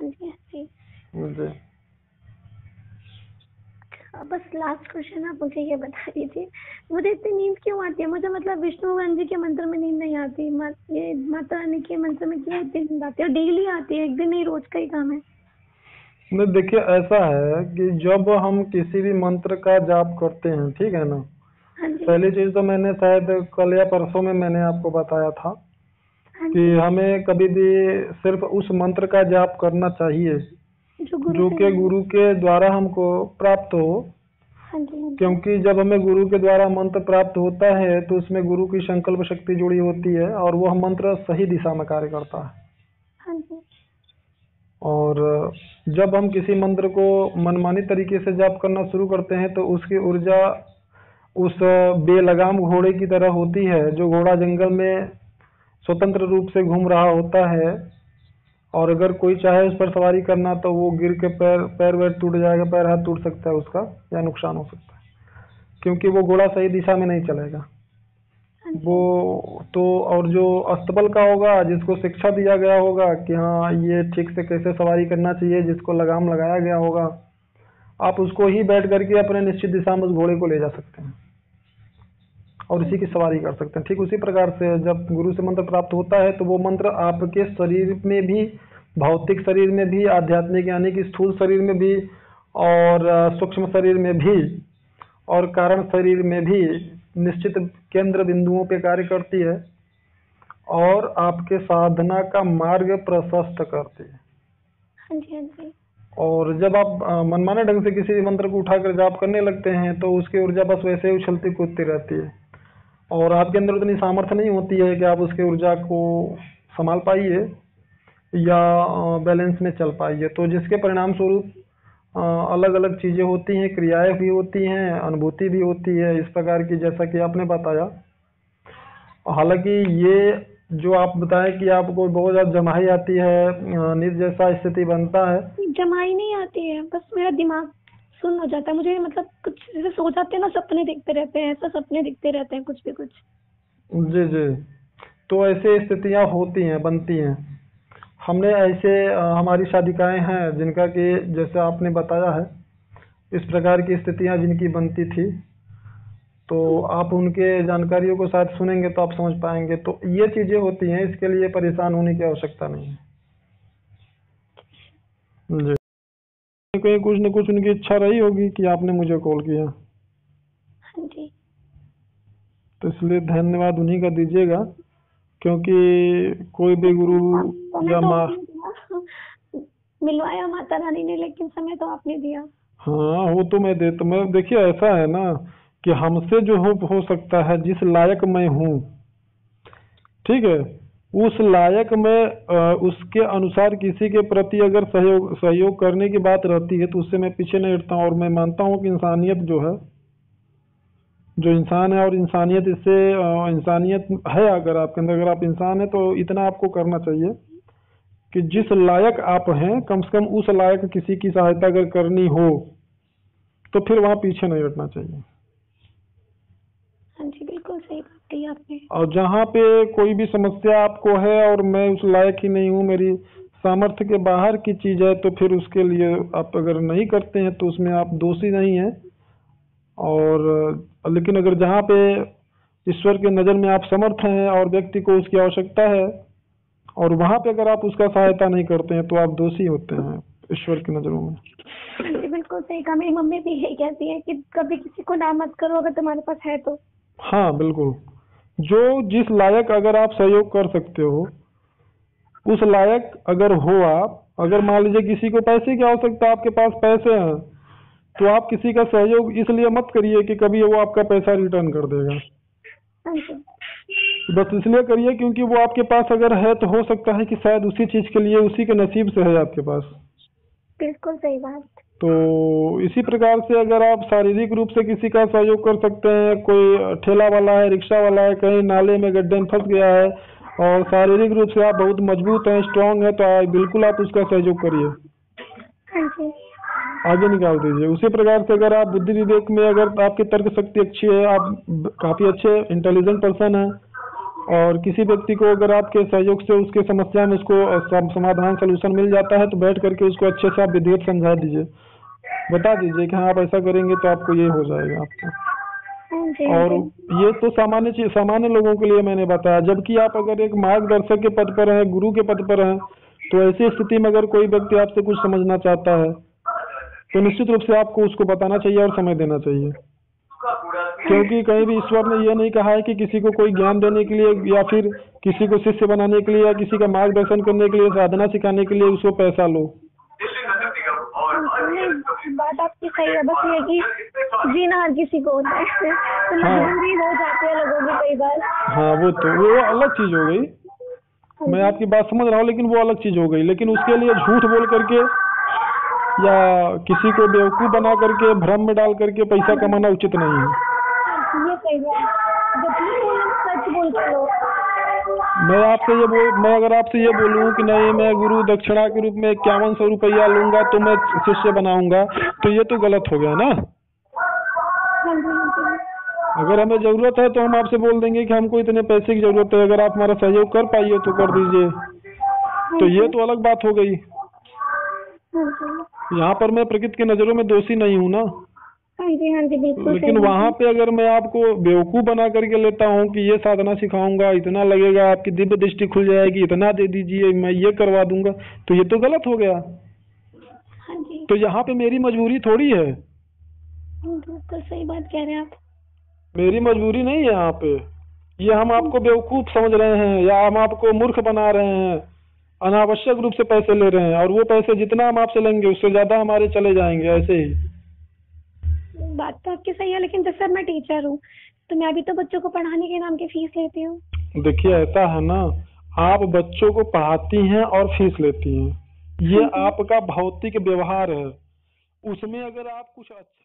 हाँ जी, हाँ जी। जी। बस लास्ट क्वेश्चन आप मुझे ये बता दीजिए, मुझे इतनी नींद क्यों आती है? मुझे मतलब विष्णु भगवान जी के मंत्र में नींद नहीं आती, ये माता रानी के मंत्र में क्यों इतनी नींद आती है? और डेली आती है, एक दिन नहीं, रोज का ही काम है। नहीं, देखिए ऐसा है कि जब हम किसी भी मंत्र का जाप करते हैं, ठीक है ना, हाँ जी, पहली चीज तो मैंने शायद कल या परसों में मैंने आपको बताया था हाँ कि जी। हमें कभी भी सिर्फ उस मंत्र का जाप करना चाहिए जो गुरु जो से कि मिले। गुरु के द्वारा हमको प्राप्त हो। हाँ जी, हाँ जी। क्योंकि जब हमें गुरु के द्वारा मंत्र प्राप्त होता है तो उसमें गुरु की संकल्प शक्ति जुड़ी होती है और वह मंत्र सही दिशा में कार्य करता है। हाँ जी, और जब हम किसी मंत्र को मनमानी तरीके से जाप करना शुरू करते हैं तो उसकी ऊर्जा उस बेलगाम घोड़े की तरह होती है, जो घोड़ा जंगल में स्वतंत्र रूप से घूम रहा होता है और अगर कोई चाहे उस पर सवारी करना तो वो गिर के पैर पैर वैर टूट जाएगा, पैर हाथ टूट सकता है उसका या नुकसान हो सकता है, क्योंकि वो घोड़ा सही दिशा में नहीं चलेगा। हाँ वो जी, तो और जो अस्तबल का होगा, जिसको शिक्षा दिया गया होगा कि हाँ ये ठीक से कैसे सवारी करना चाहिए, जिसको लगाम लगाया गया होगा, आप उसको ही बैठ करके अपने निश्चित दिशा में उस घोड़े को ले जा सकते हैं और हाँ इसी की जी, सवारी कर सकते हैं। ठीक उसी प्रकार से जब गुरु से मंत्र प्राप्त होता है तो वो मंत्र आपके शरीर में भी, भौतिक शरीर में भी, आध्यात्मिक यानी कि स्थूल शरीर में भी और सूक्ष्म शरीर में भी और कारण शरीर में भी निश्चित केंद्र बिंदुओं पे कार्य करती है और आपके साधना का मार्ग प्रशस्त करती है। हाँ जी, हाँ जी। और जब आप मनमाने ढंग से किसी भी मंत्र को उठाकर जाप करने लगते हैं तो उसकी ऊर्जा बस वैसे ही उछलती कूदती रहती है और आपके अंदर उतनी सामर्थ्य नहीं होती है कि आप उसकी ऊर्जा को संभाल पाइए या बैलेंस में चल पाइए। तो जिसके परिणाम स्वरूप अलग अलग चीज़ें होती हैं, क्रियाएं भी होती हैं, अनुभूति भी होती है इस प्रकार की, जैसा कि आपने बताया। हालांकि ये जो आप बताएं कि आपको बहुत ज़्यादा जमाई आती है, नींद जैसा स्थिति बनता है। जमाई नहीं आती है, बस मेरा दिमाग सुन्न हो जाता है। मुझे मतलब कुछ जैसे सो जाते हैं ना, सपने देखते रहते हैं, ऐसा सपने दिखते रहते हैं कुछ भी कुछ। जी जी। तो ऐसे स्थितियां होती हैं, बनती हैं। हमने ऐसे हमारी शादिकाएं हैं जिनका कि जैसे आपने बताया है इस प्रकार की स्थितियां जिनकी बनती थी, तो आप उनके जानकारियों को शायद सुनेंगे तो आप समझ पाएंगे। तो ये चीज़ें होती हैं, इसके लिए परेशान होने की आवश्यकता नहीं है। जी। कहीं कुछ न कुछ उनकी इच्छा रही होगी कि आपने मुझे कॉल किया, हाँ जी। तो इसलिए धन्यवाद उन्हीं का दीजिएगा, क्योंकि कोई भी गुरु समय या तो माँ। आपने दिया, मिलवाया माता रानी ने, लेकिन समय तो आपने दिया। हाँ, वो तो मैं देता। मैं देखिए ऐसा है ना कि हमसे जो हो सकता है, जिस लायक मैं हूँ, ठीक है, उस लायक में उसके अनुसार किसी के प्रति अगर सहयोग सहयोग करने की बात रहती है तो उससे मैं पीछे नहीं हटता हूँ। और मैं मानता हूँ कि इंसानियत जो है, जो इंसान है, और इंसानियत इससे इंसानियत है अगर आपके अंदर, अगर आप इंसान है तो इतना आपको करना चाहिए कि जिस लायक आप हैं कम से कम उस लायक किसी की सहायता अगर करनी हो तो फिर वहाँ पीछे नहीं हटना चाहिए। हाँ जी, बिल्कुल सही बात कही आपने। और जहाँ पे कोई भी समस्या आपको है और मैं उस लायक ही नहीं हूँ, मेरी सामर्थ्य के बाहर की चीज़ है, तो फिर उसके लिए आप अगर नहीं करते हैं तो उसमें आप दोषी नहीं हैं। और लेकिन अगर जहाँ पे ईश्वर के नज़र में आप समर्थ हैं और व्यक्ति को उसकी आवश्यकता है और वहाँ पे अगर आप उसका सहायता नहीं करते हैं तो आप दोषी होते हैं ईश्वर की नज़रों में। हाँ जी, बिल्कुल सही कहा। मेरी मम्मी भी यही कहती है कि कभी किसी को ना मत करो अगर तुम्हारे पास है तो। हाँ बिल्कुल। जो जिस लायक अगर आप सहयोग कर सकते हो उस लायक अगर हो आप, अगर मान लीजिए किसी को पैसे की आवश्यकता, आपके पास पैसे हैं, तो आप किसी का सहयोग इसलिए मत करिए कि कभी वो आपका पैसा रिटर्न कर देगा। हाँ जी, बस इसलिए करिए क्योंकि वो आपके पास अगर है तो हो सकता है कि शायद उसी चीज़ के लिए उसी के नसीब से है आपके पास। बिल्कुल सही बात। तो इसी प्रकार से अगर आप शारीरिक रूप से किसी का सहयोग कर सकते हैं, कोई ठेला वाला है, रिक्शा वाला है, कहीं नाले में गड्ढे में फंस गया है और शारीरिक रूप से आप बहुत मजबूत हैं, स्ट्रांग है, तो बिल्कुल आप उसका सहयोग करिए, हाँ जी, आगे निकाल दीजिए। उसी प्रकार से अगर आप बुद्धि विवेक में, अगर आपकी तर्क शक्ति अच्छी है, आप काफ़ी अच्छे इंटेलिजेंट पर्सन हैं, और किसी व्यक्ति को अगर आपके सहयोग से उसके समस्या में उसको समाधान सोल्यूशन मिल जाता है तो बैठ करके उसको अच्छे से आप विधिवत समझा दीजिए, बता दीजिए कि हाँ आप ऐसा करेंगे तो आपको ये हो जाएगा आपको। हाँ जी, और ये तो सामान्य चीज, सामान्य लोगों के लिए मैंने बताया। जबकि आप अगर एक मार्गदर्शक के पद पर हैं, गुरु के पद पर हैं, तो ऐसी स्थिति में अगर कोई व्यक्ति आपसे कुछ समझना चाहता है तो निश्चित रूप से आपको उसको बताना चाहिए और समय देना चाहिए। क्योंकि कहीं भी ईश्वर ने यह नहीं कहा है कि किसी को कोई ज्ञान देने के लिए या फिर किसी को शिष्य बनाने के लिए या किसी का मार्गदर्शन करने के लिए, साधना सिखाने के लिए उसको पैसा लो। नहीं, बात आपकी सही है, बस ये कि जीना हर किसी को होता है तो हाँ। मजबूरी हो जाती है लोगों की कई बार। हाँ वो अलग चीज हो गई, मैं आपकी बात समझ रहा हूँ, लेकिन वो अलग चीज हो गई। लेकिन उसके लिए झूठ बोल करके या किसी को बेवकूफ बना करके भ्रम में डाल करके पैसा कमाना उचित नहीं है। ये सही है, जब भी सच बोलते लोग। मैं अगर आपसे ये बोलूं कि नहीं मैं गुरु दक्षिणा के रूप में 5100 रुपया लूंगा तो मैं शिष्य बनाऊंगा, तो ये तो गलत हो गया ना। हाँ जी, हाँ जी। अगर हमें जरूरत है तो हम आपसे बोल देंगे कि हमको इतने पैसे की जरूरत है, अगर आप हमारा सहयोग कर पाइए तो कर दीजिए, तो ये तो अलग बात हो गई। हाँ जी, यहाँ पर मैं प्रकृति की नजरों में दोषी नहीं हूँ ना। हाँ जी, हाँ जी, बिल्कुल लेकिन सही वहां पे अगर मैं आपको बेवकूफ बना करके लेता हूँ कि ये साधना सिखाऊंगा, इतना लगेगा, आपकी दिव्य दृष्टि खुल जाएगी, इतना दे दीजिए, मैं ये करवा दूंगा, तो ये तो गलत हो गया। हाँ जी, तो यहाँ पे मेरी मजबूरी थोड़ी है, बिल्कुल सही बात कह रहे हैं आप। मेरी मजबूरी नहीं है यहाँ पे। ये हम आपको बेवकूफ समझ रहे हैं या हम आपको मूर्ख बना रहे हैं, अनावश्यक रूप से पैसे ले रहे हैं, और वो पैसे जितना हम आपसे लेंगे उससे ज्यादा हमारे चले जाएंगे ऐसे ही। बात तो आपकी सही है, लेकिन जैसे मैं टीचर हूँ तो मैं भी तो बच्चों को पढ़ाने के नाम की फीस लेती हूँ। देखिए ऐसा है ना, आप बच्चों को पढ़ाती हैं और फीस लेती हैं, ये आपका भौतिक व्यवहार है। उसमें अगर आप कुछ अच्छा